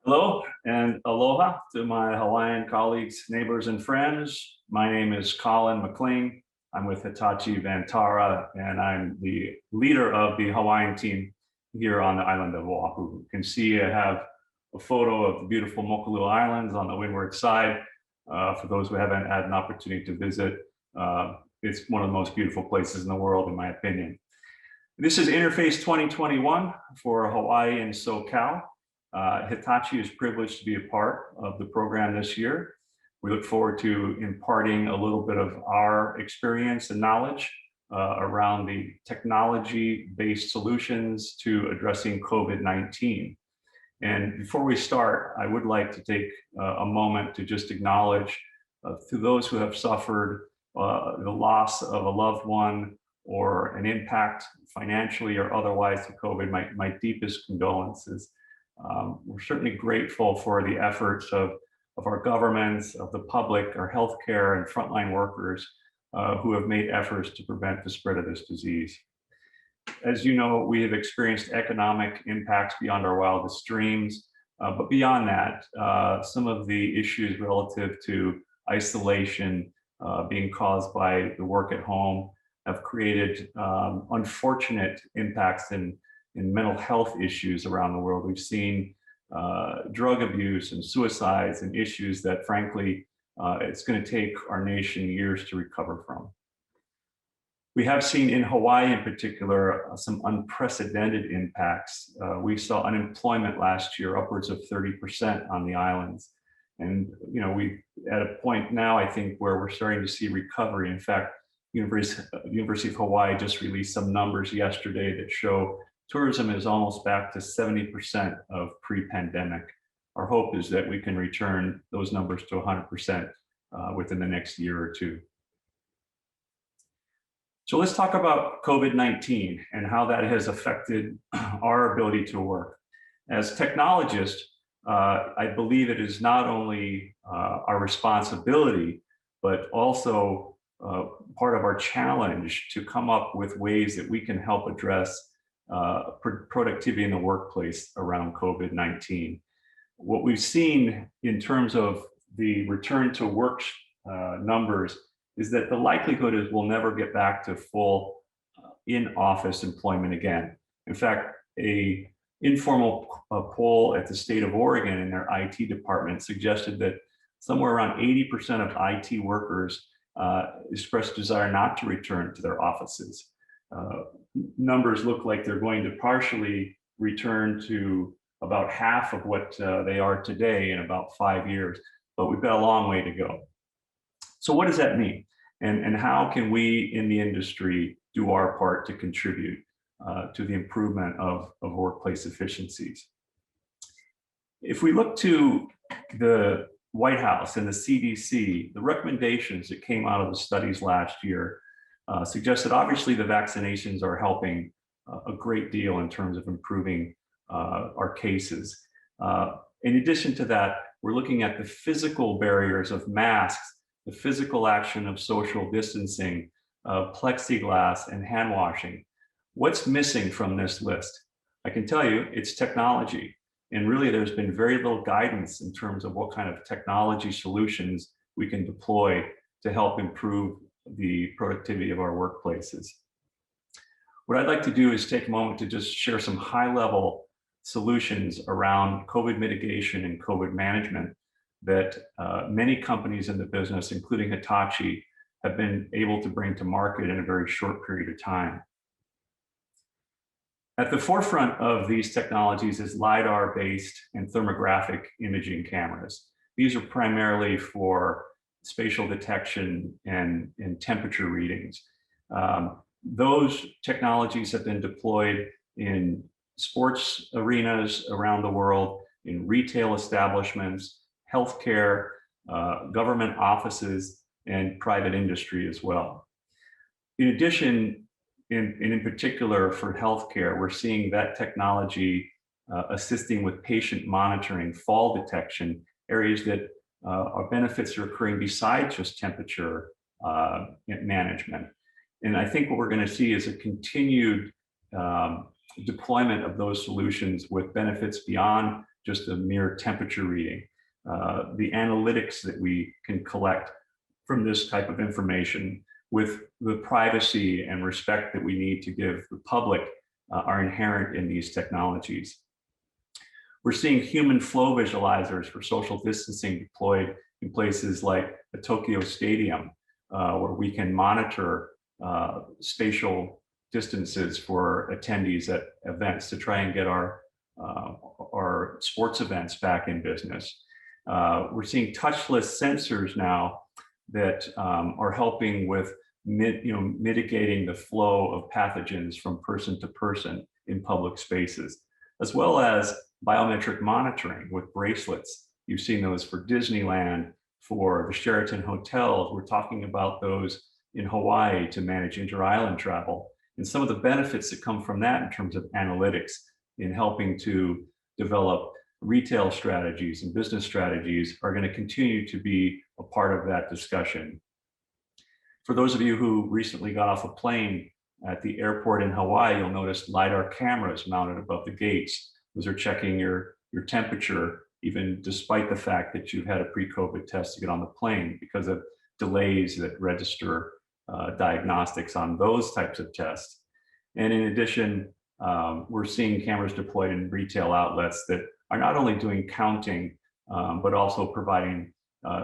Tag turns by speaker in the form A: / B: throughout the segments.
A: Hello and aloha to my Hawaiian colleagues, neighbors, and friends. My name is Colin McLean. I'm with Hitachi Vantara, and I'm the leader of the Hawaiian team here on the island of Oahu. You can see I have a photo of the beautiful Mokulua Islands on the windward side. For those who haven't had an opportunity to visit, it's one of the most beautiful places in the world, in my opinion. This is Interface 2021 for Hawaii and SoCal. Hitachi is privileged to be a part of the program this year. We look forward to imparting a little bit of our experience and knowledge around the technology-based solutions to addressing COVID-19. And before we start, I would like to take a moment to just acknowledge to those who have suffered the loss of a loved one or an impact financially or otherwise to COVID, my deepest condolences. We're certainly grateful for the efforts of our governments, of the public, our healthcare and frontline workers who have made efforts to prevent the spread of this disease. As you know, we have experienced economic impacts beyond our wildest dreams, but beyond that, some of the issues relative to isolation being caused by the work at home have created unfortunate impacts in mental health issues around the world. We've seen drug abuse and suicides and issues that, frankly, it's going to take our nation years to recover from. We have seen in Hawaii in particular some unprecedented impacts. We saw unemployment last year upwards of 30% on the islands. And we at a point now, I think, where we're starting to see recovery. In fact, University of Hawaii just released some numbers yesterday that show tourism is almost back to 70% of pre-pandemic. Our hope is that we can return those numbers to 100% within the next year or two. So let's talk about COVID-19 and how that has affected our ability to work. As technologists, I believe it is not only our responsibility, but also part of our challenge to come up with ways that we can help address productivity in the workplace around COVID-19. What we've seen in terms of the return to work numbers is that the likelihood is we'll never get back to full in-office employment again. In fact, an informal poll at the state of Oregon in their IT department suggested that somewhere around 80% of IT workers expressed desire not to return to their offices. Numbers look like they're going to partially return to about half of what they are today in about 5 years, but we've got a long way to go. So what does that mean? And how can we in the industry do our part to contribute to the improvement of workplace efficiencies? If we look to the White House and the CDC, the recommendations that came out of the studies last year suggest that obviously the vaccinations are helping a great deal in terms of improving our cases. In addition to that, we're looking at the physical barriers of masks, the physical action of social distancing, plexiglass, and hand washing. What's missing from this list? I can tell you it's technology. And really, there's been very little guidance in terms of what kind of technology solutions we can deploy to help improve the productivity of our workplaces. What I'd like to do is take a moment to just share some high-level solutions around COVID mitigation and COVID management that many companies in the business, including Hitachi, have been able to bring to market in a very short period of time. At the forefront of these technologies is LiDAR-based and thermographic imaging cameras. These are primarily for spatial detection and temperature readings. Those technologies have been deployed in sports arenas around the world, in retail establishments, healthcare, government offices, and private industry as well. In addition, in particular for healthcare, we're seeing that technology assisting with patient monitoring, fall detection, areas that our benefits are occurring besides just temperature management. And I think what we're going to see is a continued deployment of those solutions with benefits beyond just a mere temperature reading. The analytics that we can collect from this type of information with the privacy and respect that we need to give the public are inherent in these technologies. We're seeing human flow visualizers for social distancing deployed in places like the Tokyo Stadium, where we can monitor spatial distances for attendees at events to try and get our sports events back in business. We're seeing touchless sensors now that are helping with mitigating the flow of pathogens from person to person in public spaces, as well as biometric monitoring with bracelets. You've seen those for Disneyland, for the Sheraton hotels. We're talking about those in Hawaii to manage inter-island travel. And some of the benefits that come from that in terms of analytics in helping to develop retail strategies and business strategies are going to continue to be a part of that discussion. For those of you who recently got off a plane at the airport in Hawaii, you'll notice LiDAR cameras mounted above the gates. Those are checking your temperature, even despite the fact that you've had a pre-COVID test to get on the plane, because of delays that register diagnostics on those types of tests. And in addition, we're seeing cameras deployed in retail outlets that are not only doing counting, but also providing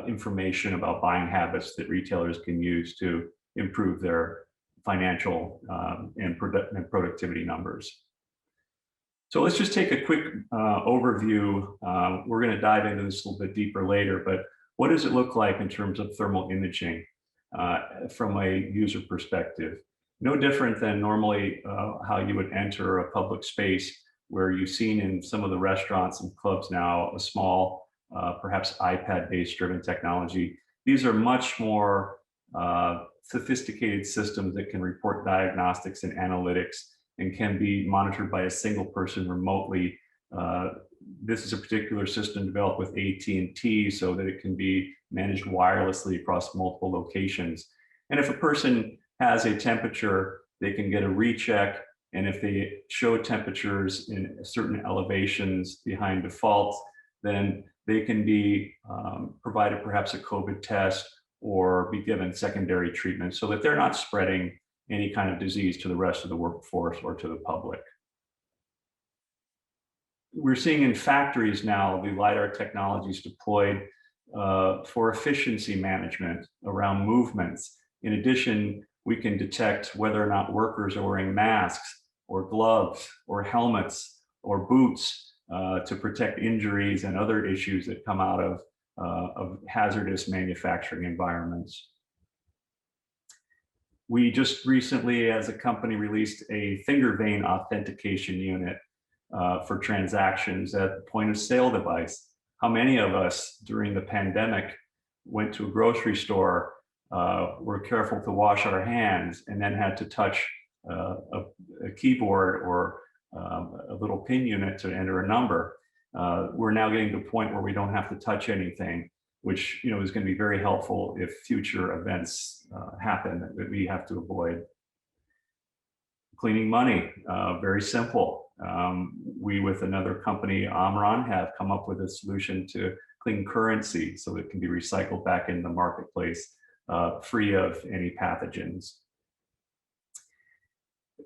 A: information about buying habits that retailers can use to improve their financial and productivity numbers. So let's just take a quick overview. We're going to dive into this a little bit deeper later, but what does it look like in terms of thermal imaging from a user perspective? No different than normally how you would enter a public space where you've seen in some of the restaurants and clubs now a small, perhaps iPad-based driven technology. These are much more sophisticated systems that can report diagnostics and analytics and can be monitored by a single person remotely. This is a particular system developed with AT&T so that it can be managed wirelessly across multiple locations. And if a person has a temperature, they can get a recheck. And if they show temperatures in certain elevations behind default, then they can be provided perhaps a COVID test or be given secondary treatment so that they're not spreading any kind of disease to the rest of the workforce or to the public. We're seeing in factories now the LiDAR technologies deployed for efficiency management around movements. In addition, we can detect whether or not workers are wearing masks or gloves or helmets or boots to protect injuries and other issues that come out of hazardous manufacturing environments. We just recently, as a company, released a finger vein authentication unit for transactions at the point of sale device. How many of us during the pandemic went to a grocery store, were careful to wash our hands, and then had to touch a keyboard or a little pin unit to enter a number? We're now getting to a point where we don't have to touch anything, which is going to be very helpful if future events happen that we have to avoid. Cleaning money, very simple. We, with another company, Omron, have come up with a solution to clean currency so it can be recycled back in the marketplace, free of any pathogens.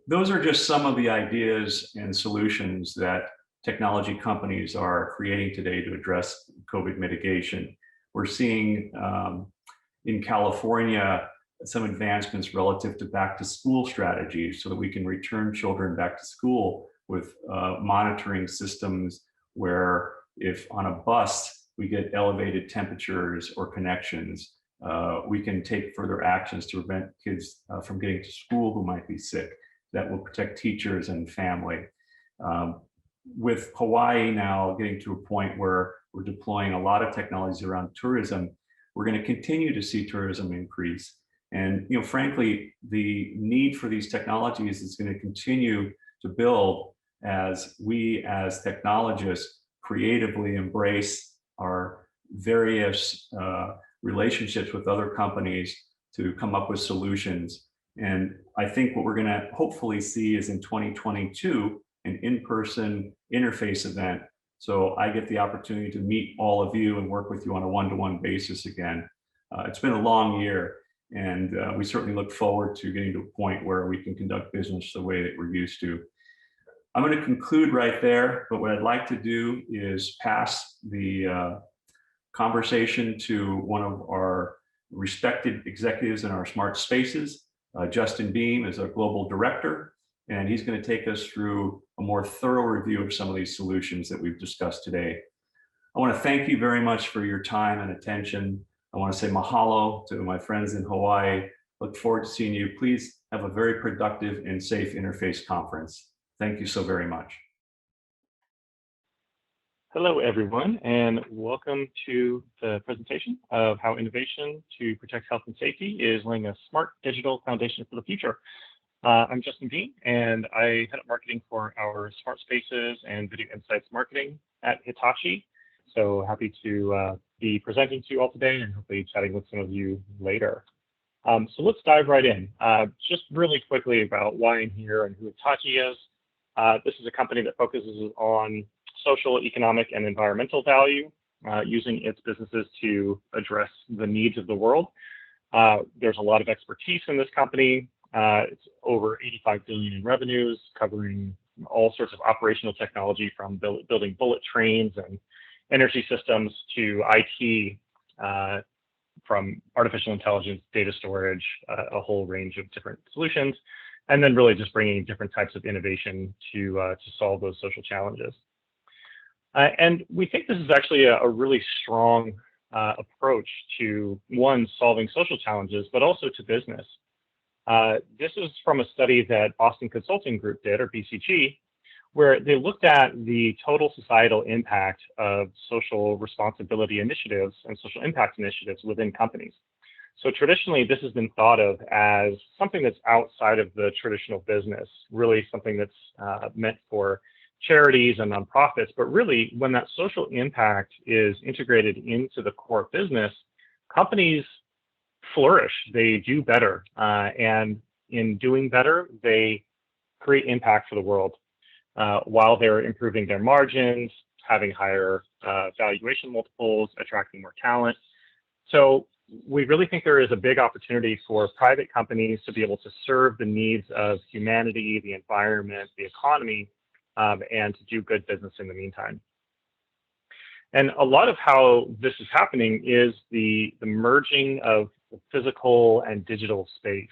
A: Those are just some of the ideas and solutions that technology companies are creating today to address COVID mitigation. We're seeing in California some advancements relative to back to school strategies so that we can return children back to school with monitoring systems where if on a bus we get elevated temperatures or connections, we can take further actions to prevent kids from getting to school who might be sick. That will protect teachers and family. With Hawaii now getting to a point where we're deploying a lot of technologies around tourism, we're going to continue to see tourism increase. And frankly, the need for these technologies is going to continue to build as we as technologists creatively embrace our various relationships with other companies to come up with solutions. And I think what we're going to hopefully see is in 2022, an in-person interface event. So I get the opportunity to meet all of you and work with you on a one-to-one basis again. It's been a long year, and we certainly look forward to getting to a point where we can conduct business the way that we're used to. I'm going to conclude right there, but what I'd like to do is pass the conversation to one of our respected executives in our smart spaces. Justin Beam is a global director, and he's going to take us through a more thorough review of some of these solutions that we've discussed today. I want to thank you very much for your time and attention. I want to say mahalo to my friends in Hawaii. Look forward to seeing you. Please have a very productive and safe interface conference. Thank you so very much.
B: Hello, everyone, and welcome to the presentation of how innovation to protect health and safety is laying a smart digital foundation for the future. I'm Justin Beam, and I head up marketing for our smart spaces and video insights marketing at Hitachi. So happy to be presenting to you all today and hopefully chatting with some of you later. So let's dive right in. Just really quickly about why I'm here and who Hitachi is. This is a company that focuses on social, economic, and environmental value, using its businesses to address the needs of the world. There's a lot of expertise in this company. It's over 85 billion in revenues, covering all sorts of operational technology from building bullet trains and energy systems to IT, from artificial intelligence, data storage, a whole range of different solutions, and then really just bringing different types of innovation to solve those social challenges. And we think this is actually a really strong approach to, one, solving social challenges, but also to business. This is from a study that Boston Consulting Group did, or BCG, where they looked at the total societal impact of social responsibility initiatives and social impact initiatives within companies. So traditionally, this has been thought of as something that's outside of the traditional business, really something that's meant for charities and nonprofits. But really, when that social impact is integrated into the core business, companies flourish, they do better. And in doing better, they create impact for the world while they're improving their margins, having higher valuation multiples, attracting more talent. So we really think there is a big opportunity for private companies to be able to serve the needs of humanity, the environment, the economy, and to do good business in the meantime. And a lot of how this is happening is the merging of physical and digital space.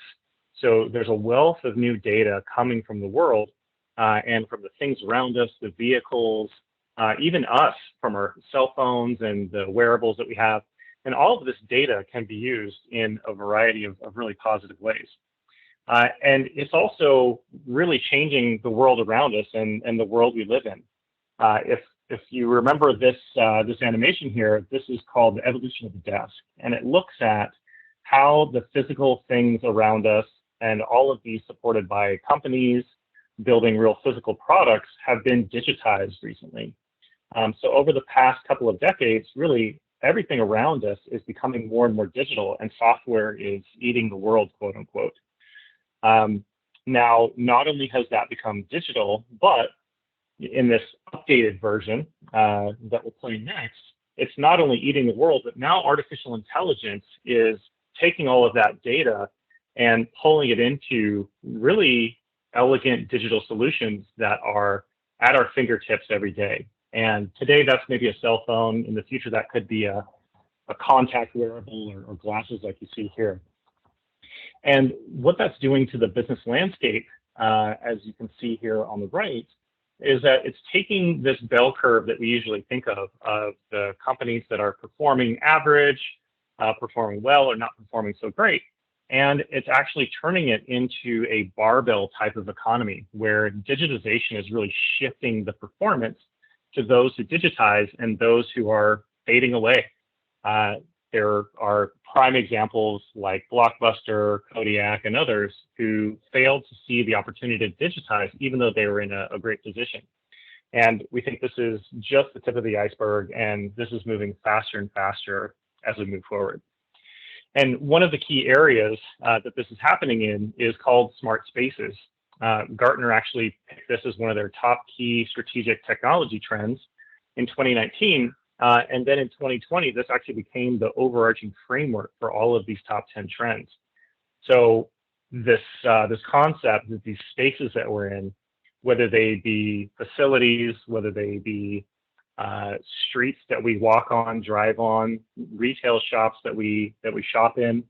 B: So there's a wealth of new data coming from the world and from the things around us, the vehicles, even us from our cell phones and the wearables that we have. And all of this data can be used in a variety of really positive ways. And it's also really changing the world around us and the world we live in. If you remember this animation here, this is called the evolution of the desk. And it looks at how the physical things around us, and all of these supported by companies building real physical products, have been digitized recently. So over the past couple of decades, really everything around us is becoming more and more digital, and software is eating the world, quote unquote. Now, not only has that become digital, but in this updated version that will play next, it's not only eating the world, but now artificial intelligence is taking all of that data and pulling it into really elegant digital solutions that are at our fingertips every day. And today that's maybe a cell phone. In the future, that could be a contact wearable or glasses like you see here. And what that's doing to the business landscape, as you can see here on the right, is that it's taking this bell curve that we usually think of the companies that are performing average, performing well, or not performing so great. And it's actually turning it into a barbell type of economy where digitization is really shifting the performance to those who digitize and those who are fading away. There are prime examples like Blockbuster, Kodiak, and others who failed to see the opportunity to digitize even though they were in a great position. And we think this is just the tip of the iceberg, and this is moving faster and faster as we move forward. And one of the key areas that this is happening in is called smart spaces. Gartner actually picked this as one of their top key strategic technology trends in 2019. And then in 2020, this actually became the overarching framework for all of these top 10 trends. So this concept that these spaces that we're in, whether they be facilities, whether they be streets that we walk on, drive on, retail shops that we shop in,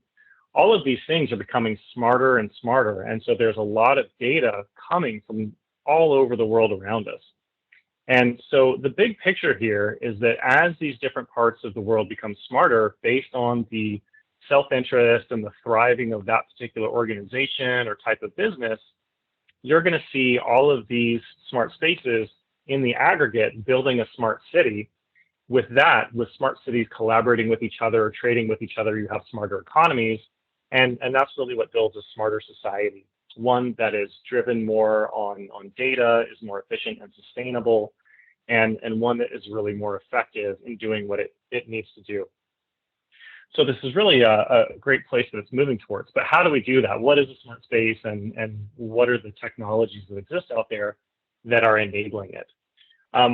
B: all of these things are becoming smarter and smarter. And so there's a lot of data coming from all over the world around us. And so the big picture here is that as these different parts of the world become smarter based on the self-interest and the thriving of that particular organization or type of business, you're going to see all of these smart spaces in the aggregate building a smart city. With that, with smart cities collaborating with each other or trading with each other, you have smarter economies. And that's really what builds a smarter society, one that is driven more on data, is more efficient and sustainable, and one that is really more effective in doing what it needs to do. So this is really a great place that it's moving towards. But how do we do that? What is a smart space, and what are the technologies that exist out there that are enabling it?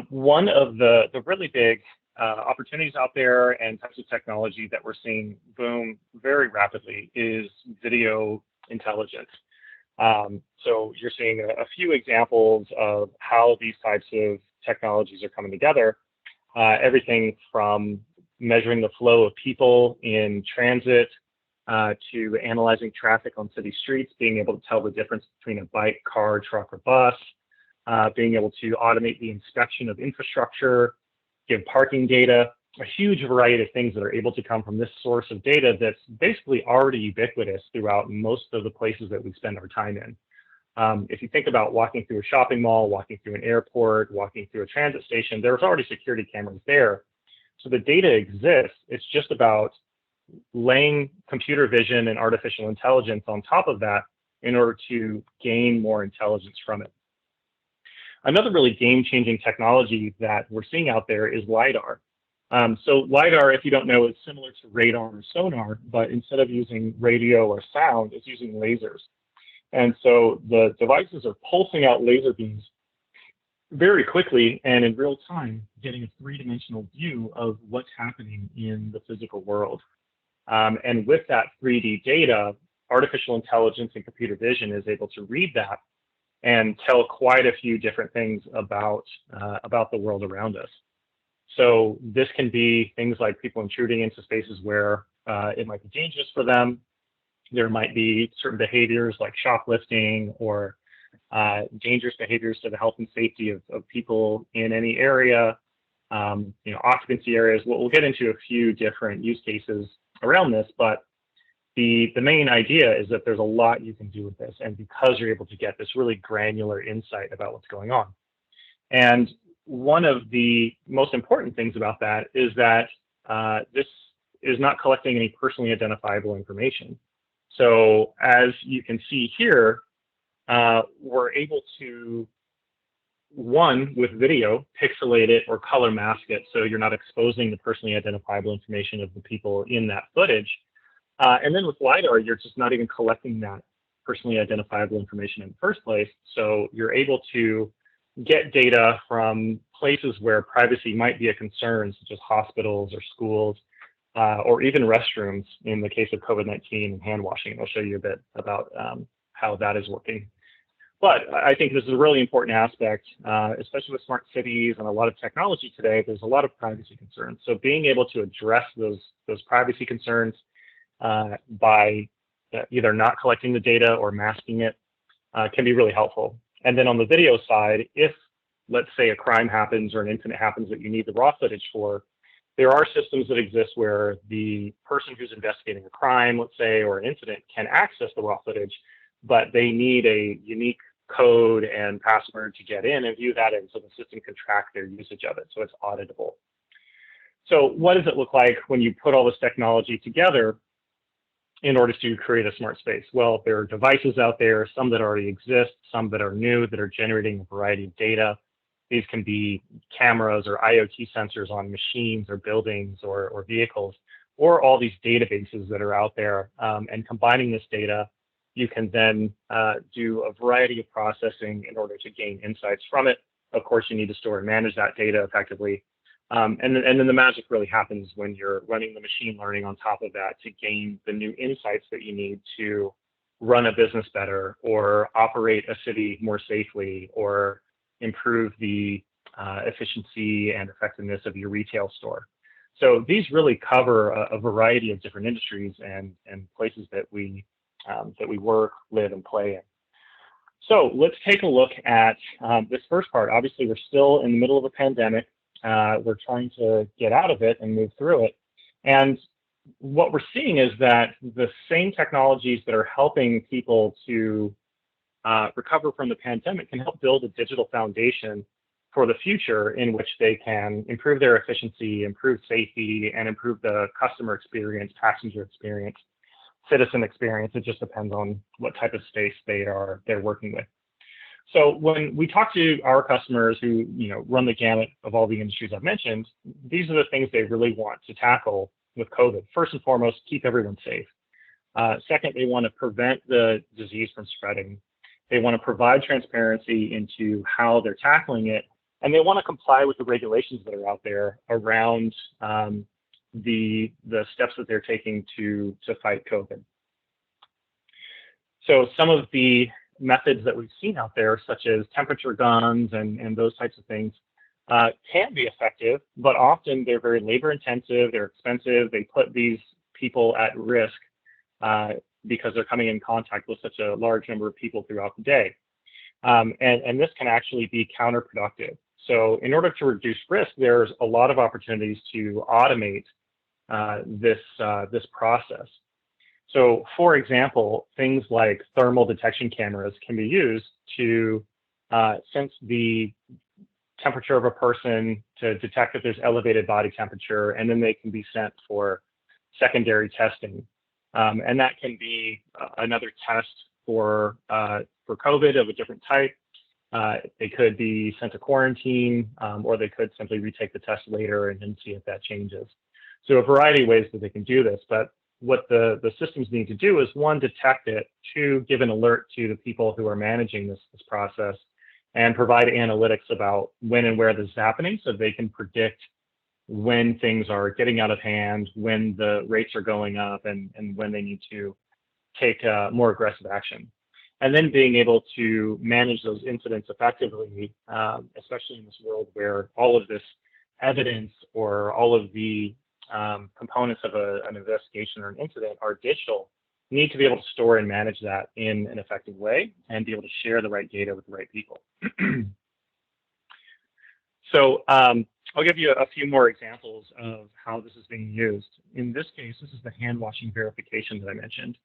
B: One of the really big opportunities out there and types of technology that we're seeing boom very rapidly is video intelligence. So you're seeing a few examples of how these types of technologies are coming together. Everything from measuring the flow of people in transit to analyzing traffic on city streets, being able to tell the difference between a bike, car, truck, or bus, being able to automate the inspection of infrastructure, give parking data, a huge variety of things that are able to come from this source of data that's basically already ubiquitous throughout most of the places that we spend our time in. If you think about walking through a shopping mall, walking through an airport, walking through a transit station, there's already security cameras there. So the data exists. It's just about laying computer vision and artificial intelligence on top of that in order to gain more intelligence from it. Another really game-changing technology that we're seeing out there is LiDAR. So LiDAR, if you don't know, is similar to radar or sonar, but instead of using radio or sound, it's using lasers. And so the devices are pulsing out laser beams very quickly and in real time, getting a three-dimensional view of what's happening in the physical world. And with that 3D data, artificial intelligence and computer vision is able to read that and tell quite a few different things about the world around us. So this can be things like people intruding into spaces where it might be dangerous for them. There might be certain behaviors like shoplifting or dangerous behaviors to the health and safety of people in any area, occupancy areas. We'll get into a few different use cases around this, but the main idea is that there's a lot you can do with this, and because you're able to get this really granular insight about what's going on. And one of the most important things about that is that this is not collecting any personally identifiable information. So as you can see here, we're able to, one, with video, pixelate it or color mask it so you're not exposing the personally identifiable information of the people in that footage. And then with LiDAR, you're just not even collecting that personally identifiable information in the first place. So you're able to get data from places where privacy might be a concern, such as hospitals or schools, or even restrooms in the case of COVID-19 and hand washing. And I'll show you a bit about how that is working. But I think this is a really important aspect, especially with smart cities and a lot of technology today. There's a lot of privacy concerns. So being able to address those privacy concerns by either not collecting the data or masking it can be really helpful. And then on the video side, if, let's say, a crime happens or an incident happens that you need the raw footage for, there are systems that exist where the person who's investigating a crime, let's say, or an incident can access the raw footage, but they need a unique code and password to get in and view that in so the system can track their usage of it, so it's auditable. So what does it look like when you put all this technology together in order to create a smart space? Well, there are devices out there, some that already exist, some that are new, that are generating a variety of data. These can be cameras or IoT sensors on machines or buildings or vehicles, or all these databases that are out there, and combining this data you can then do a variety of processing in order to gain insights from it. Of course, you need to store and manage that data effectively. And then the magic really happens when you're running the machine learning on top of that to gain the new insights that you need to run a business better, or operate a city more safely, or improve the efficiency and effectiveness of your retail store. So these really cover a variety of different industries and places that we work, live, and play in. So let's take a look at this first part. Obviously, we're still in the middle of a pandemic. We're trying to get out of it and move through it. And what we're seeing is that the same technologies that are helping people to recover from the pandemic can help build a digital foundation for the future in which they can improve their efficiency, improve safety, and improve the customer experience, passenger experience, citizen experience. It just depends on what type of space they're working with. So when we talk to our customers who run the gamut of all the industries I've mentioned, these are the things they really want to tackle with COVID. First and foremost, keep everyone safe. Second, they want to prevent the disease from spreading. They want to provide transparency into how they're tackling it, and they want to comply with the regulations that are out there around the steps that they're taking to fight COVID. So some of the methods that we've seen out there, such as temperature guns and those types of things, can be effective, but often they're very labor intensive, they're expensive, they put these people at risk because they're coming in contact with such a large number of people throughout the day. And this can actually be counterproductive. So in order to reduce risk, there's a lot of opportunities to automate this process. So for example, things like thermal detection cameras can be used to sense the temperature of a person, to detect if there's elevated body temperature, and then they can be sent for secondary testing. And that can be another test for COVID of a different type. They could be sent to quarantine, or they could simply retake the test later and then see if that changes. So a variety of ways that they can do this, but what the systems need to do is, one, detect it, two, give an alert to the people who are managing this process, and provide analytics about when and where this is happening so they can predict when things are getting out of hand, when the rates are going up, and when they need to take more aggressive action. And then being able to manage those incidents effectively, especially in this world where all of this evidence or all of the components of an investigation or an incident are digital, need to be able to store and manage that in an effective way and be able to share the right data with the right people. So I'll give you a few more examples of how this is being used. In this case, this is the hand washing verification that I mentioned.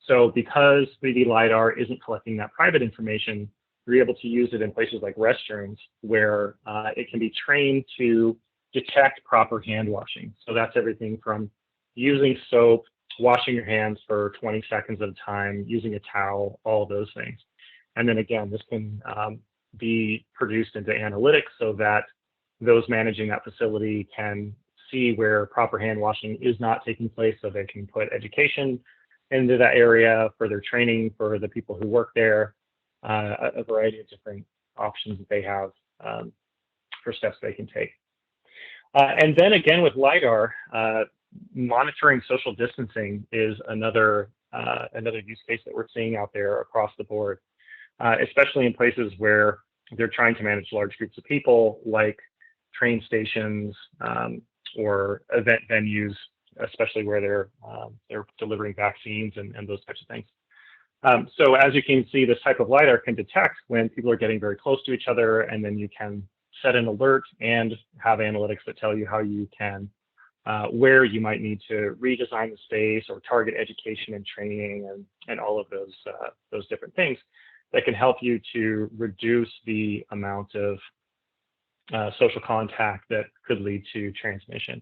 B: So because 3D LiDAR isn't collecting that private information, you're able to use it in places like restrooms where it can be trained to detect proper hand washing. So that's everything from using soap, washing your hands for 20 seconds at a time, using a towel, all of those things. And then again, this can be produced into analytics so that those managing that facility can see where proper hand washing is not taking place, so they can put education into that area for their training for the people who work there, a variety of different options that they have for steps they can take. And then again with LiDAR, monitoring social distancing is another use case that we're seeing out there across the board, especially in places where they're trying to manage large groups of people, like train stations or event venues, especially where they're delivering vaccines and those types of things. So as you can see, this type of LiDAR can detect when people are getting very close to each other, and then you can set an alert and have analytics that tell you how you can, where you might need to redesign the space or target education and training and all of those different things that can help you to reduce the amount of social contact that could lead to transmission.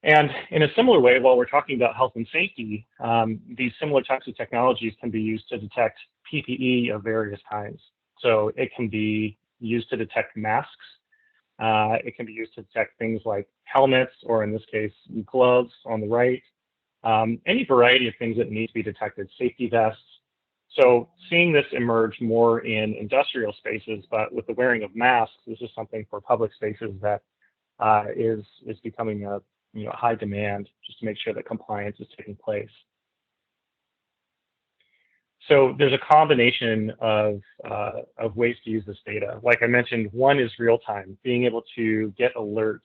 B: And in a similar way, while we're talking about health and safety, these similar types of technologies can be used to detect PPE of various kinds. So it can be used to detect masks. It can be used to detect things like helmets, or in this case, gloves on the right. any variety of things that need to be detected, safety vests. So seeing this emerge more in industrial spaces, but with the wearing of masks, this is something for public spaces that is becoming a high demand, just to make sure that compliance is taking place. So there's a combination of ways to use this data. Like I mentioned, one is real time, being able to get alerts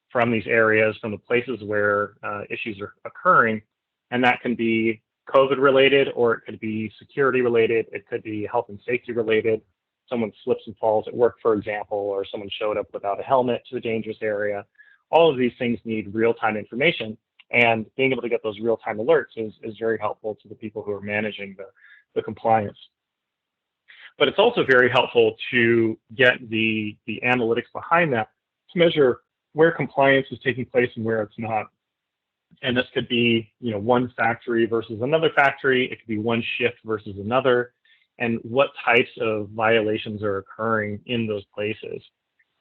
B: from these areas, from the places where issues are occurring, and that can be COVID related, or it could be security related, it could be health and safety related. Someone slips and falls at work, for example, or someone showed up without a helmet to a dangerous area. All of these things need real-time information, and being able to get those real-time alerts is very helpful to the people who are managing the compliance. But it's also very helpful to get the analytics behind that to measure where compliance is taking place and where it's not. And this could be, one factory versus another factory. It could be one shift versus another, and what types of violations are occurring in those places.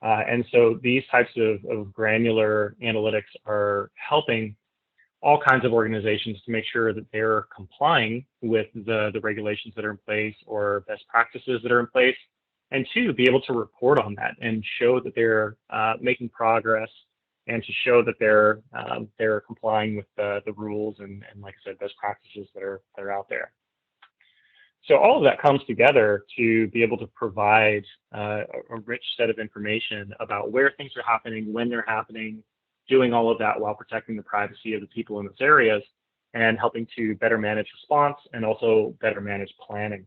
B: And so these types of granular analytics are helping all kinds of organizations to make sure that they're complying with the regulations that are in place or best practices that are in place, and to be able to report on that and show that they're making progress, and to show that they're complying with the rules and like I said, best practices that are out there. So all of that comes together to be able to provide a rich set of information about where things are happening, when they're happening, doing all of that while protecting the privacy of the people in those areas, and helping to better manage response and also better manage planning.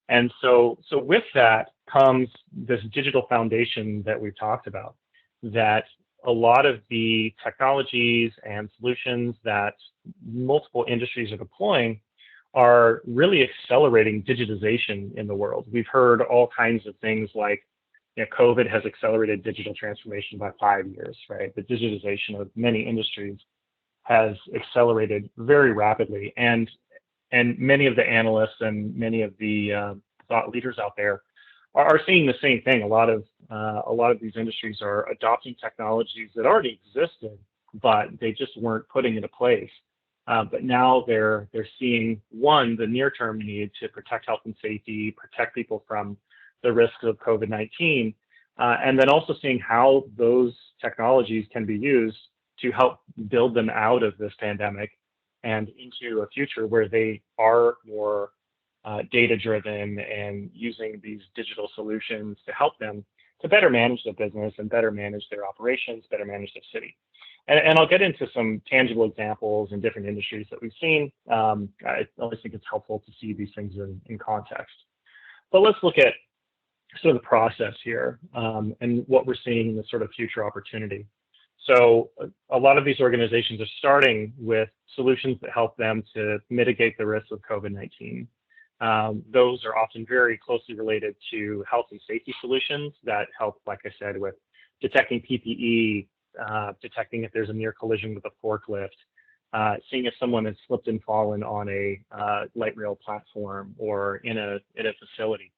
B: And so with that comes this digital foundation that we've talked about, that a lot of the technologies and solutions that multiple industries are deploying are really accelerating digitization in the world. We've heard all kinds of things like, COVID has accelerated digital transformation by 5 years, right? The digitization of many industries has accelerated very rapidly, and many of the analysts and many of the thought leaders out there are seeing the same thing. A lot of these industries are adopting technologies that already existed, but they just weren't putting into place. But now they're seeing, one, the near-term need to protect health and safety, protect people from the risks of COVID-19, and then also seeing how those technologies can be used to help build them out of this pandemic and into a future where they are more data-driven and using these digital solutions to help them to better manage their business and better manage their operations, better manage their city. And I'll get into some tangible examples in different industries that we've seen. I always think it's helpful to see these things in context. But let's look at sort of the process here and what we're seeing in the sort of future opportunity. So a lot of these organizations are starting with solutions that help them to mitigate the risks of COVID-19. Those are often very closely related to health and safety solutions that help, like I said, with detecting PPE, detecting if there's a near collision with a forklift, seeing if someone has slipped and fallen on a light rail platform or in a facility.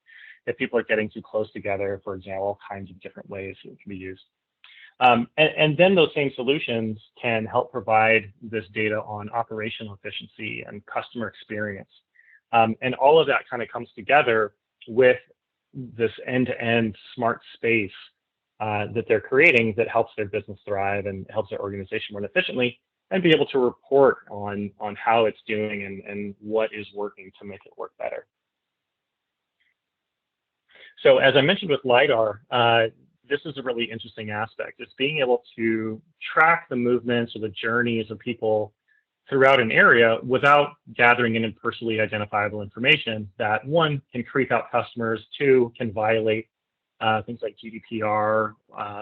B: If people are getting too close together, for example, all kinds of different ways it can be used. And then those same solutions can help provide this data on operational efficiency and customer experience. And all of that kind of comes together with this end-to-end smart space that they're creating that helps their business thrive and helps their organization run efficiently, and be able to report on how it's doing and what is working to make it work better. So as I mentioned with LiDAR, this is a really interesting aspect. It's being able to track the movements or the journeys of people throughout an area without gathering in personally identifiable information that, one, can creep out customers, two, can violate things like GDPR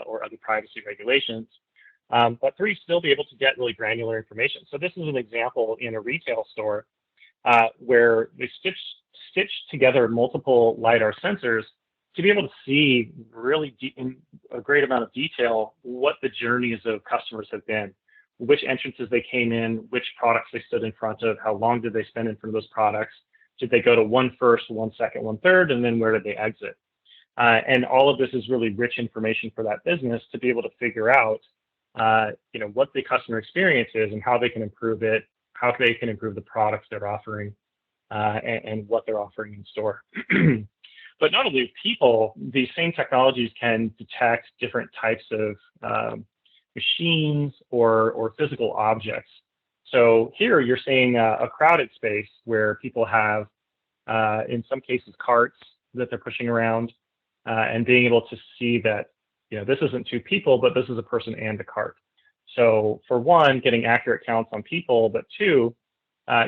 B: or other privacy regulations, but three, still be able to get really granular information. So this is an example in a retail store where they stitched together multiple LiDAR sensors to be able to see really in a great amount of detail what the journeys of customers have been, which entrances they came in, which products they stood in front of, how long did they spend in front of those products, did they go to one first, one second, one third, and then where did they exit? And all of this is really rich information for that business to be able to figure out what the customer experience is and how they can improve it, how they can improve the products they're offering, and what they're offering in store. But not only people, these same technologies can detect different types of machines or physical objects. So here you're seeing a crowded space where people have, in some cases, carts that they're pushing around, and being able to see that, this isn't two people, but this is a person and a cart. So for one, getting accurate counts on people, but two,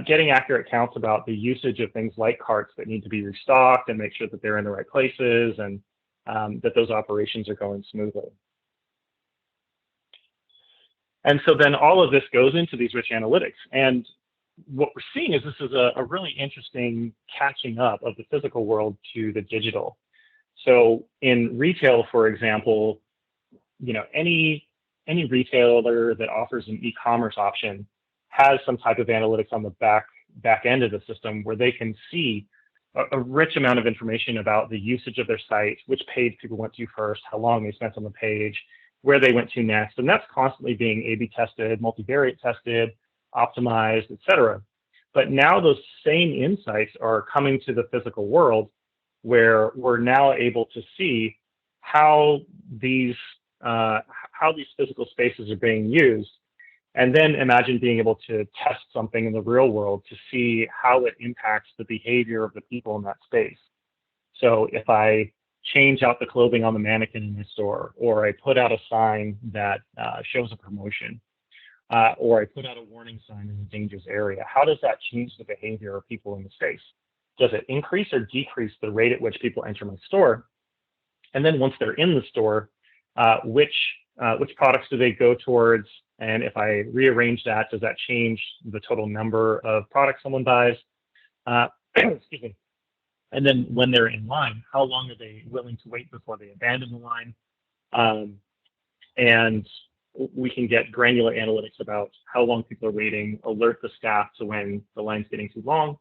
B: getting accurate counts about the usage of things like carts that need to be restocked and make sure that they're in the right places and that those operations are going smoothly. And so then all of this goes into these rich analytics. And what we're seeing is this is a really interesting catching up of the physical world to the digital. So in retail, for example, any retailer that offers an e-commerce option has some type of analytics on the back end of the system where they can see a rich amount of information about the usage of their site, which page people went to first, how long they spent on the page, where they went to next. And that's constantly being A/B tested, multivariate tested, optimized, et cetera. But now those same insights are coming to the physical world where we're now able to see how these physical spaces are being used. And then imagine being able to test something in the real world to see how it impacts the behavior of the people in that space. So if I change out the clothing on the mannequin in the store, or I put out a sign that shows a promotion, or I put out a warning sign in a dangerous area, how does that change the behavior of people in the space? Does it increase or decrease the rate at which people enter my store? And then once they're in the store, which products do they go towards? And if I rearrange that, does that change the total number of products someone buys? Excuse me. And then when they're in line, how long are they willing to wait before they abandon the line? And we can get granular analytics about how long people are waiting, alert the staff to when the line's getting too long,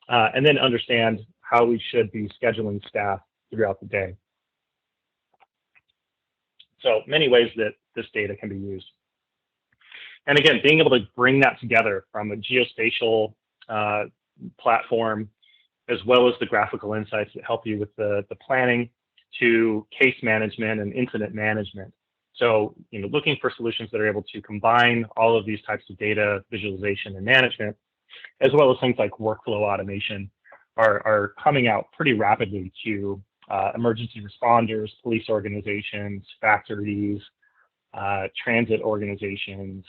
B: and then understand how we should be scheduling staff throughout the day. So many ways that this data can be used. And again, being able to bring that together from a geospatial platform, as well as the graphical insights that help you with the planning, to case management and incident management. So, looking for solutions that are able to combine all of these types of data visualization and management, as well as things like workflow automation, are coming out pretty rapidly to emergency responders, police organizations, factories, transit organizations,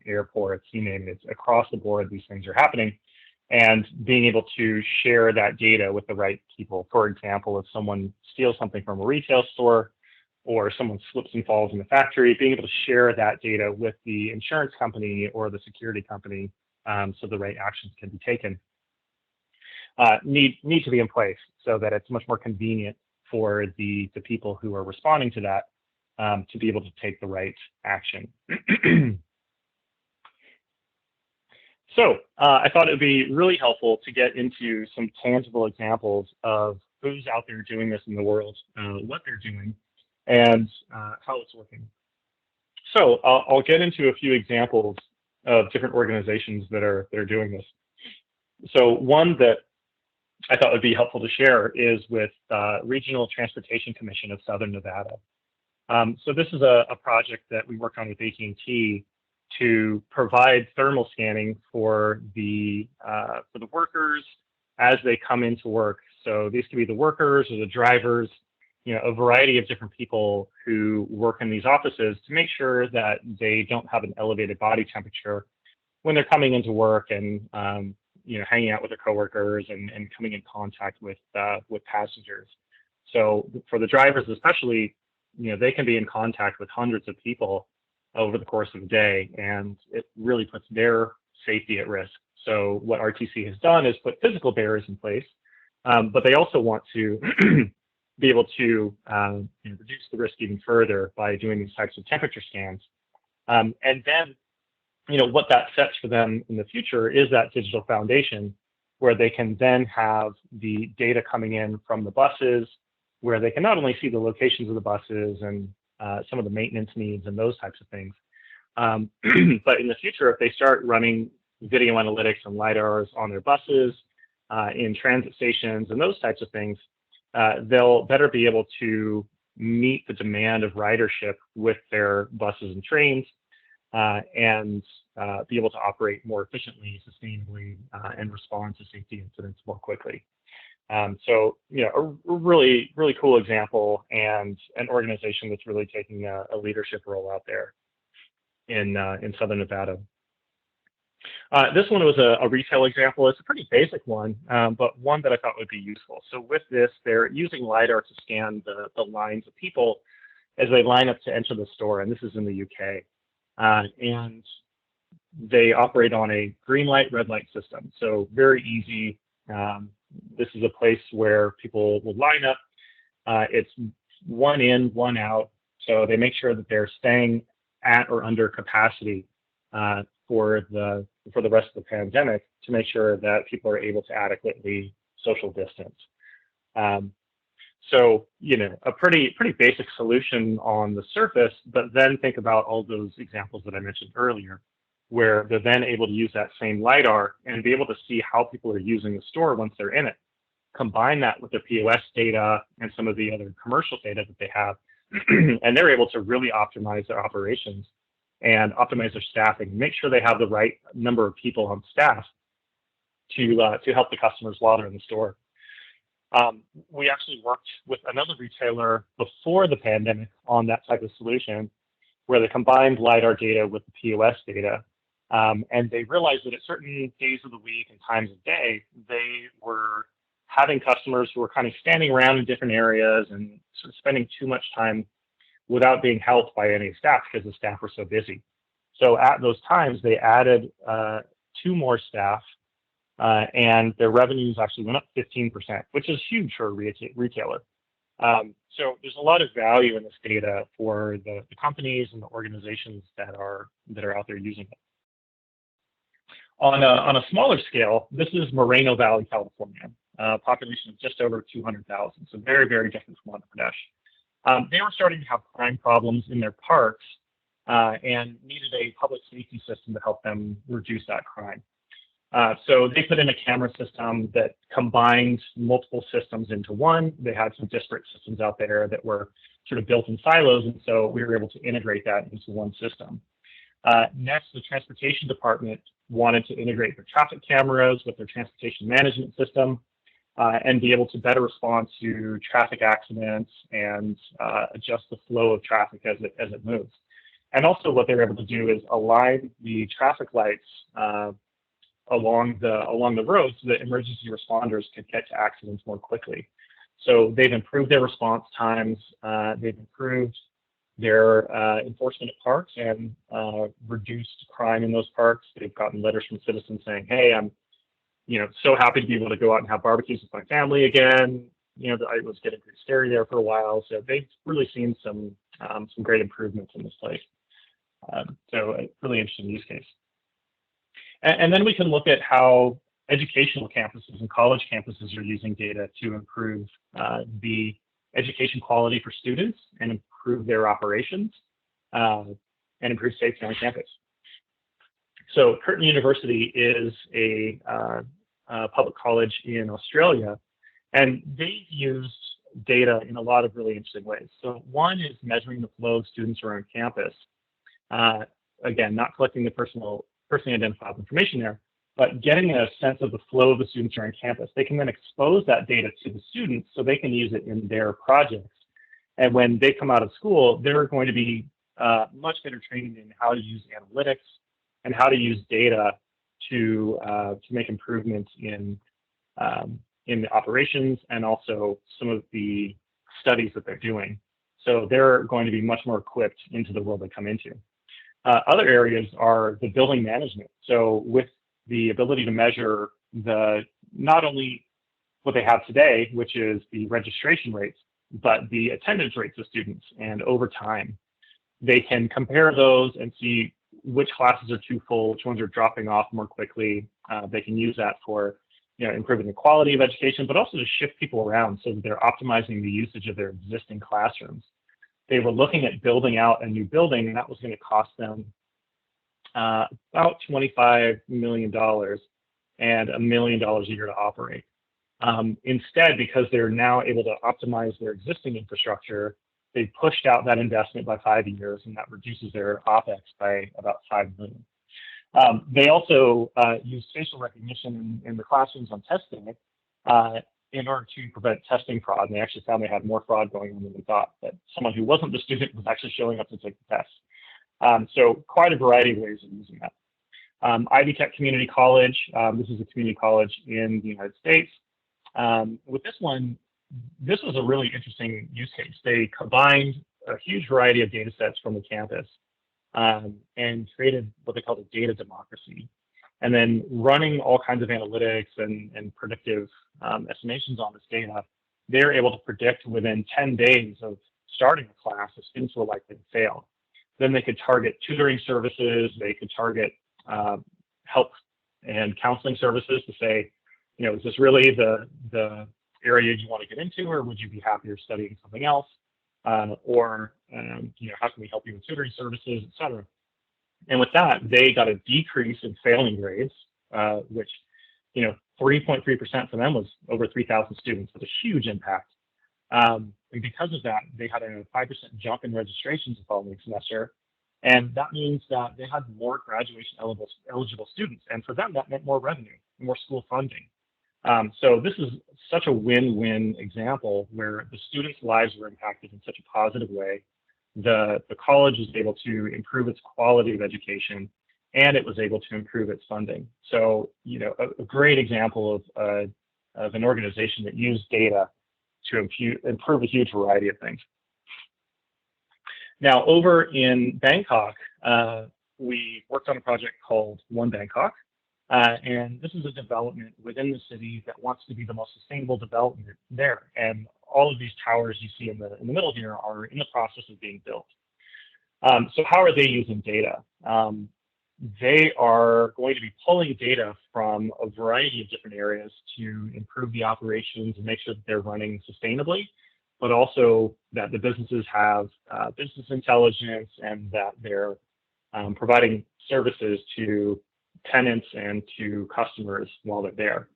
B: airports, you name it. Across the board, these things are happening. And being able to share that data with the right people. For example, if someone steals something from a retail store, or someone slips and falls in the factory, being able to share that data with the insurance company or the security company so the right actions can be taken. Need to be in place so that it's much more convenient for the people who are responding to that to be able to take the right action. So I thought it would be really helpful to get into some tangible examples of who's out there doing this in the world, what they're doing, and how it's working. So I'll get into a few examples of different organizations that are doing this. So one that I thought would be helpful to share is with Regional Transportation Commission of Southern Nevada. So this is a project that we worked on with AT&T to provide thermal scanning for the workers as they come into work. So these could be the workers or the drivers, a variety of different people who work in these offices to make sure that they don't have an elevated body temperature when they're coming into work and hanging out with their coworkers and coming in contact with passengers. So for the drivers especially, they can be in contact with hundreds of people over the course of the day, and it really puts their safety at risk. So what RTC has done is put physical barriers in place, but they also want to be able to reduce the risk even further by doing these types of temperature scans. And then, what that sets for them in the future is that digital foundation where they can then have the data coming in from the buses, where they can not only see the locations of the buses and some of the maintenance needs and those types of things, But in the future, if they start running video analytics and LiDARs on their buses, in transit stations and those types of things, they'll better be able to meet the demand of ridership with their buses and trains, and be able to operate more efficiently, sustainably, and respond to safety incidents more quickly. So, a really, really cool example, and an organization that's really taking a leadership role out there in Southern Nevada. This one was a retail example. It's a pretty basic one, but one that I thought would be useful. So with this, they're using LiDAR to scan the lines of people as they line up to enter the store, and this is in the UK. And they operate on a green light, red light system. So very easy. This is a place where people will line up. It's one in, one out. So they make sure that they're staying at or under capacity for the rest of the pandemic, to make sure that people are able to adequately social distance. So, a pretty basic solution on the surface, but then think about all those examples that I mentioned earlier, where they're then able to use that same LiDAR and be able to see how people are using the store once they're in it. Combine that with the POS data and some of the other commercial data that they have, and they're able to really optimize their operations and optimize their staffing, make sure they have the right number of people on staff to help the customers while they're in the store. We actually worked with another retailer before the pandemic on that type of solution, where they combined LiDAR data with the POS data. And they realized that at certain days of the week and times of day, they were having customers who were kind of standing around in different areas and sort of spending too much time without being helped by any staff, because the staff were so busy. So at those times, they added 2 more staff, and their revenues actually went up 15%, which is huge for a retailer. So there's a lot of value in this data for the companies and the organizations that are out there using it. On a smaller scale, this is Moreno Valley, California, population of just over 200,000. So very, very different from Andhra Pradesh. They were starting to have crime problems in their parks, and needed a public safety system to help them reduce that crime. So they put in a camera system that combined multiple systems into one. They had some disparate systems out there that were sort of built in silos, and so we were able to integrate that into one system. Next, the transportation department wanted to integrate their traffic cameras with their transportation management system, and be able to better respond to traffic accidents and adjust the flow of traffic as it moves. And also what they were able to do is align the traffic lights along the road so that emergency responders could get to accidents more quickly. So they've improved their response times, they've improved their enforcement at parks, and reduced crime in those parks. They've gotten letters from citizens saying, "Hey, I'm so happy to be able to go out and have barbecues with my family again. I was getting pretty scary there for a while." So they've really seen some great improvements in this place. So a really interesting use case. And then we can look at how educational campuses and college campuses are using data to improve the education quality for students and improve their operations, and improve safety on campus. So Curtin University is a public college in Australia, and they've used data in a lot of really interesting ways. So one is measuring the flow of students around campus. Again, not collecting the personally identifiable information there, but getting a sense of the flow of the students around campus. They can then expose that data to the students so they can use it in their projects. And when they come out of school, they're going to be much better trained in how to use analytics and how to use data to make improvements in the operations and also some of the studies that they're doing. So they're going to be much more equipped into the world they come into. Other areas are the building management. So with the ability to measure not only what they have today, which is the registration rates, but the attendance rates of students, and over time, they can compare those and see which classes are too full, which ones are dropping off more quickly. They can use that for improving the quality of education, but also to shift people around so that they're optimizing the usage of their existing classrooms. They were looking at building out a new building, and that was going to cost them about $25 million and $1 million a year to operate. Instead, because they're now able to optimize their existing infrastructure, they pushed out that investment by 5 years, and that reduces their OpEx by about $5 million. They also use facial recognition in the classrooms on testing in order to prevent testing fraud. And they actually found they had more fraud going on than they thought, that someone who wasn't the student was actually showing up to take the test. So quite a variety of ways of using that. Ivy Tech Community College, this is a community college in the United States. With this one, this was a really interesting use case. They combined a huge variety of data sets from the campus and created what they called a data democracy. And then running all kinds of analytics and predictive estimations on this data, they're able to predict within 10 days of starting a class if students were likely to fail. Then they could target tutoring services, they could target help and counseling services to say, you know, is this really the area you want to get into, or would you be happier studying something else? Or you know, how can we help you with tutoring services, et cetera. And with that, they got a decrease in failing grades, which, you know, 3.3% for them was over 3,000 students, with a huge impact. And because of that, they had a 5% jump in registrations the following semester. And that means that they had more graduation eligible students. And for them, that meant more revenue, more school funding. So this is such a win-win example where the students' lives were impacted in such a positive way. The college was able to improve its quality of education, and it was able to improve its funding. So, you know, a great example of an organization that used data to improve a huge variety of things. Now, over in Bangkok, we worked on a project called One Bangkok. And this is a development within the city that wants to be the most sustainable development there. And all of these towers you see in the middle here are in the process of being built. So how are they using data? They are going to be pulling data from a variety of different areas to improve the operations and make sure that they're running sustainably, but also that the businesses have business intelligence and that they're providing services to tenants and to customers while they're there.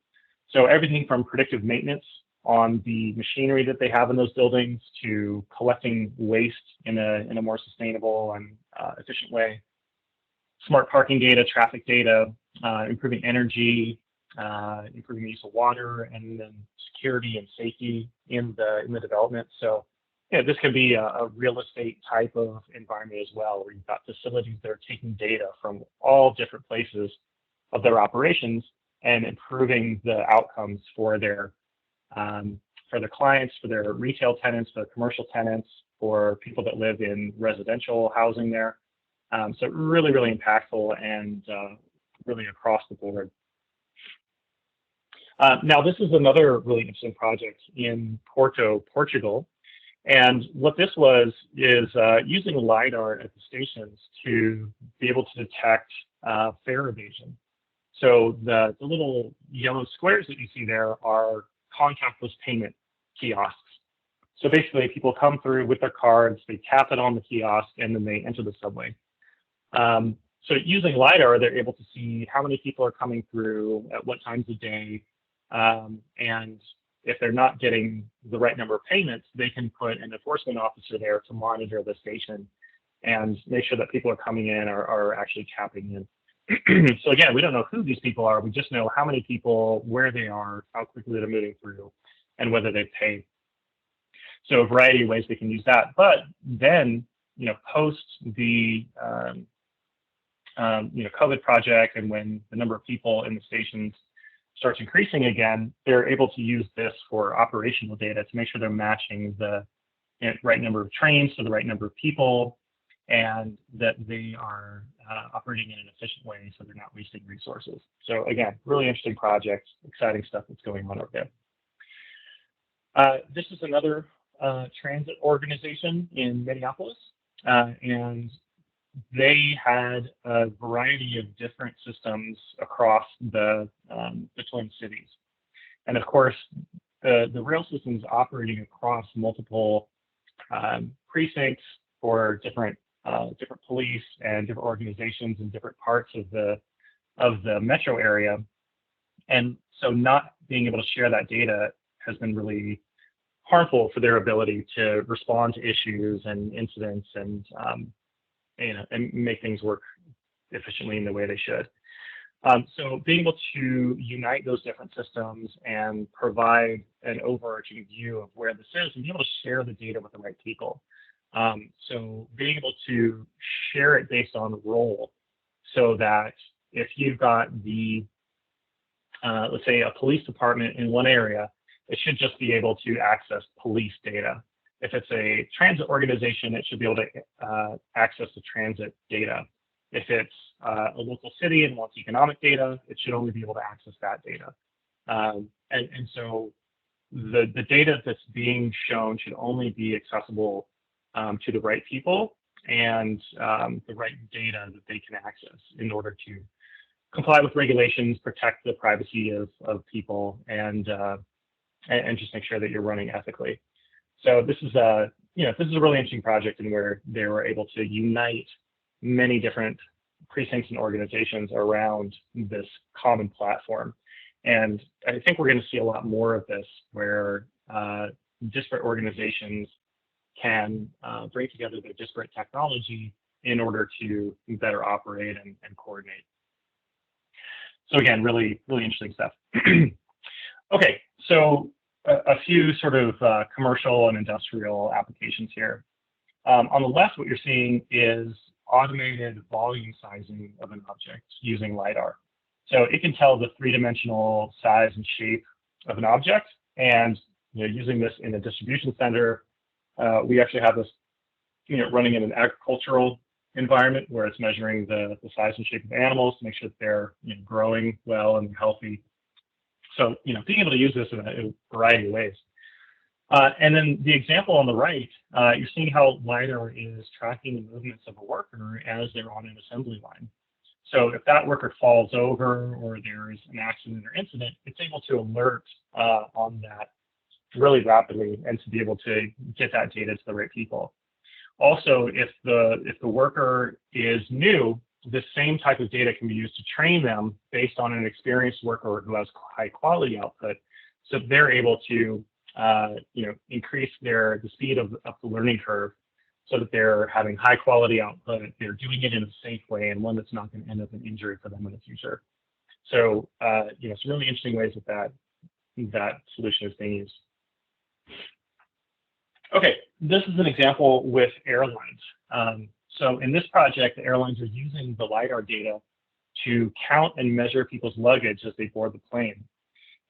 B: So everything from predictive maintenance on the machinery that they have in those buildings to collecting waste in a more sustainable and efficient way, smart parking data, traffic data, improving energy, improving the use of water, and then security and safety in the development. So yeah, this can be a real estate type of environment as well, where you've got facilities that are taking data from all different places of their operations and improving the outcomes for their clients, for their retail tenants, for commercial tenants, for people that live in residential housing there. So really, really impactful and really across the board. Now, this is another really interesting project in Porto, Portugal. And what this was is using LiDAR at the stations to be able to detect fare evasion. So the little yellow squares that you see there are contactless payment kiosks. So basically, people come through with their cards, they tap it on the kiosk, and then they enter the subway. So using LiDAR, they're able to see how many people are coming through, at what times of day, and if they're not getting the right number of payments, they can put an enforcement officer there to monitor the station and make sure that people are coming in are actually tapping in. So again, we don't know who these people are. We just know how many people, where they are, how quickly they're moving through, and whether they've paid. So a variety of ways they can use that. But then, you know, post the COVID project, and when the number of people in the stations starts increasing again, they're able to use this for operational data to make sure they're matching the right number of trains to the right number of people, and that they are operating in an efficient way so they're not wasting resources. So again, really interesting project, exciting stuff that's going on over there. This is another transit organization in Minneapolis, and they had a variety of different systems across the Twin Cities. And of course, the rail system is operating across multiple precincts for different different police and different organizations in different parts of the metro area. And so not being able to share that data has been really harmful for their ability to respond to issues and incidents and and make things work efficiently in the way they should. So being able to unite those different systems and provide an overarching view of where this is and be able to share the data with the right people. So being able to share it based on role, so that if you've got let's say a police department in one area, it should just be able to access police data. If it's a transit organization, it should be able to access the transit data. If it's a local city and wants economic data, it should only be able to access that data. And so the data that's being shown should only be accessible to the right people and the right data that they can access in order to comply with regulations, protect the privacy of people, and just make sure that you're running ethically. So this is a really interesting project in where they were able to unite many different precincts and organizations around this common platform. And I think we're going to see a lot more of this, where disparate organizations can bring together their disparate technology in order to better operate and coordinate. So again, really, really interesting stuff. Okay, so a few sort of commercial and industrial applications here. On the left, what you're seeing is automated volume sizing of an object using LiDAR. So it can tell the three-dimensional size and shape of an object, and using this in a distribution center, we actually have this running in an agricultural environment where it's measuring the size and shape of animals to make sure that they're growing well and healthy. So being able to use this in a variety of ways. And then the example on the right, you're seeing how LiDAR is tracking the movements of a worker as they're on an assembly line. So if that worker falls over or there's an accident or incident, it's able to alert on that really rapidly and to be able to get that data to the right people. Also, if the worker is new, the same type of data can be used to train them based on an experienced worker who has high quality output, so they're able to increase the speed of the learning curve, so that they're having high quality output, they're doing it in a safe way and one that's not going to end up in injury for them in the future. So some really interesting ways that solution is being used. Okay, this is an example with airlines. So in this project, the airlines are using the LiDAR data to count and measure people's luggage as they board the plane.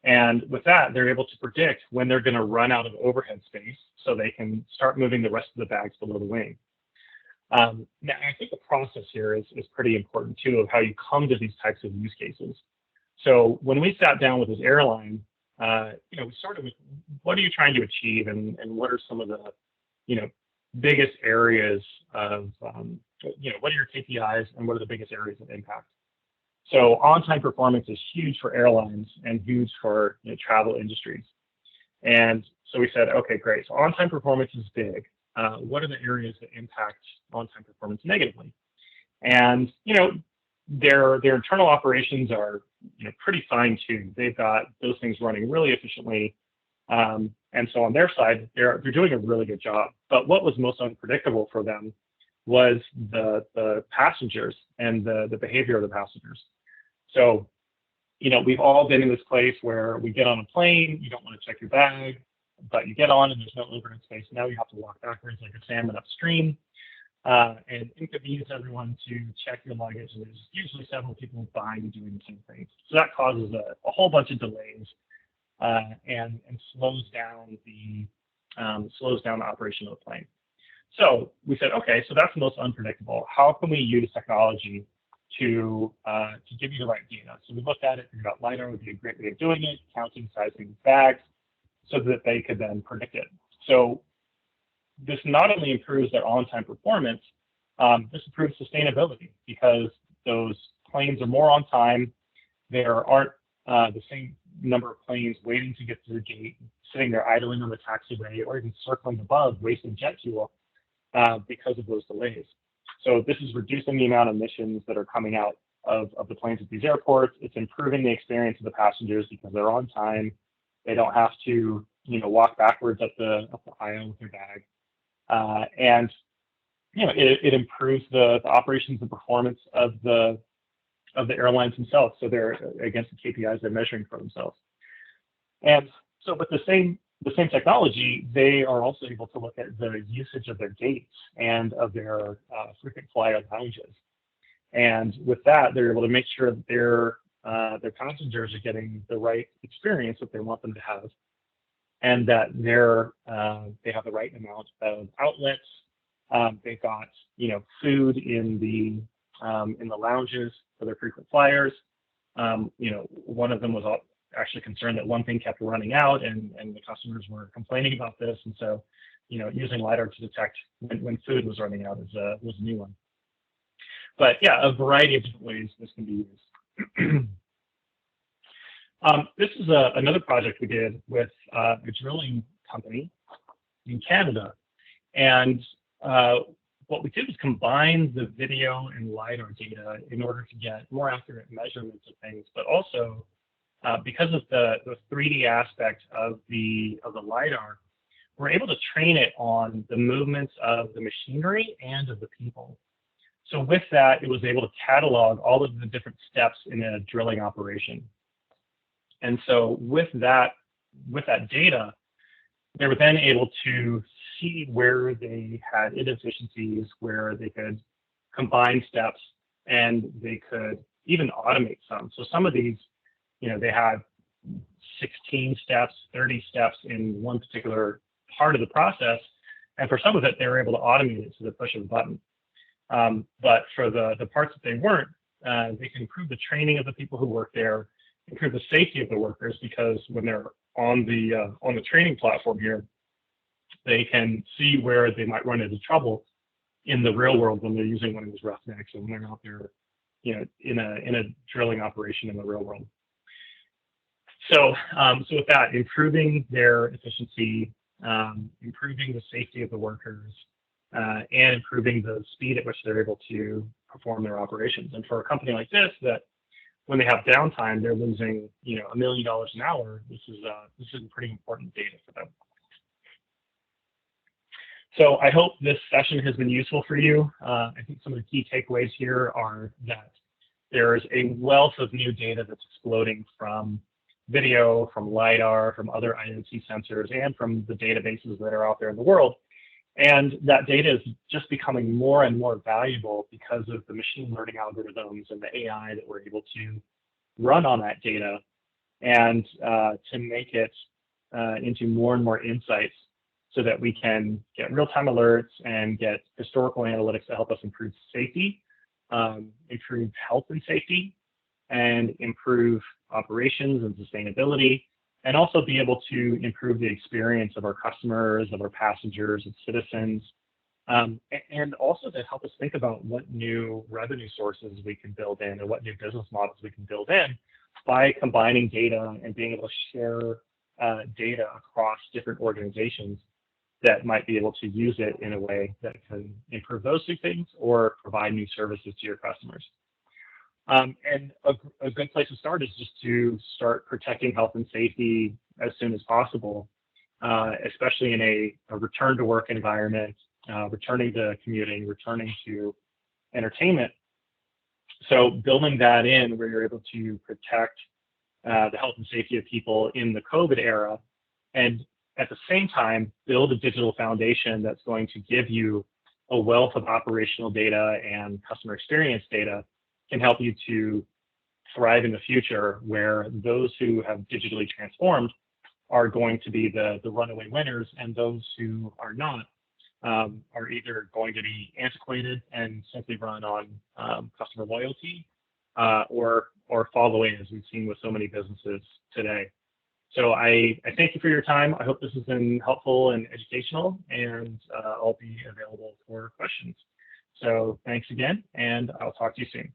B: And with that, they're able to predict when they're going to run out of overhead space so they can start moving the rest of the bags below the wing. Now, I think the process here is pretty important too, of how you come to these types of use cases. So when we sat down with this airline, we started with, what are you trying to achieve, and what are some of the biggest areas of what are your KPIs and what are the biggest areas of impact? So on-time performance is huge for airlines and huge for travel industries. And so we said, okay, great. So on-time performance is big. What are the areas that impact on-time performance negatively? And their internal operations are pretty fine-tuned. They've got those things running really efficiently. And so on their side, they're doing a really good job. But what was most unpredictable for them was the passengers and the behavior of the passengers. So, we've all been in this place where we get on a plane, you don't want to check your bag, but you get on and there's no overhead space. Now you have to walk backwards like a salmon upstream and inconvenience everyone to check your luggage. And there's usually several people behind you doing the same thing. So that causes a whole bunch of delays and slows down the operation of the plane. So we said, okay, so that's the most unpredictable. How can we use technology to give you the right data? So we looked at it, figured out LiDAR would be a great way of doing it, counting, sizing bags, so that they could then predict it. So this not only improves their on-time performance, this improves sustainability, because those planes are more on time. There aren't the same number of planes waiting to get to the gate, sitting there idling on the taxiway, or even circling above, wasting jet fuel because of those delays. So this is reducing the amount of emissions that are coming out of the planes at these airports. It's improving the experience of the passengers because they're on time. They don't have to, walk backwards up the aisle with their bag. And it improves the operations and performance of the airlines themselves. So they're against the KPIs they're measuring for themselves. And so with the same technology, they are also able to look at the usage of their gates and of their frequent flyer lounges. And with that, they're able to make sure that their passengers are getting the right experience that they want them to have, and that they have the right amount of outlets. They've got food in the lounges for their frequent flyers. One of them was actually concerned that one thing kept running out, and the customers were complaining about this. And so, using LiDAR to detect when food was running out was a new one. But yeah, a variety of different ways this can be used. This is another project we did with a drilling company in Canada. And what we did was combine the video and LiDAR data in order to get more accurate measurements of things, but also because of the 3D aspect of the LiDAR, we're able to train it on the movements of the machinery and of the people. So with that, it was able to catalog all of the different steps in a drilling operation. And so with that data, they were then able to see where they had inefficiencies, where they could combine steps, and they could even automate some. So some of these, they had 16 steps, 30 steps in one particular part of the process. And for some of it, they were able to automate it to the push of a button. But for the parts that they weren't, they can improve the training of the people who work there, improve the safety of the workers, because when they're on the training platform here, they can see where they might run into trouble in the real world when they're using one of these roughnecks, and when they're out there, in a drilling operation in the real world. So with that, improving their efficiency, improving the safety of the workers, and improving the speed at which they're able to perform their operations. And for a company like this, that when they have downtime, they're losing, $1 million an hour. This is pretty important data for them. So I hope this session has been useful for you. I think some of the key takeaways here are that there is a wealth of new data that's exploding from video, from LiDAR, from other IoT sensors, and from the databases that are out there in the world. And that data is just becoming more and more valuable because of the machine learning algorithms and the AI that we're able to run on that data, and to make it into more and more insights, so that we can get real-time alerts and get historical analytics to help us improve safety, improve health and safety, and improve operations and sustainability, and also be able to improve the experience of our customers, of our passengers, and citizens, and also to help us think about what new revenue sources we can build in, and what new business models we can build in by combining data and being able to share data across different organizations that might be able to use it in a way that can improve those two things or provide new services to your customers. And a good place to start is just to start protecting health and safety as soon as possible, especially in a return to work environment, returning to commuting, returning to entertainment. So building that in where you're able to protect the health and safety of people in the COVID era, and at the same time, build a digital foundation that's going to give you a wealth of operational data and customer experience data, can help you to thrive in the future, where those who have digitally transformed are going to be the runaway winners, and those who are not are either going to be antiquated and simply run on customer loyalty, or fall away, as we've seen with so many businesses today. So I thank you for your time. I hope this has been helpful and educational, and I'll be available for questions. So thanks again, and I'll talk to you soon.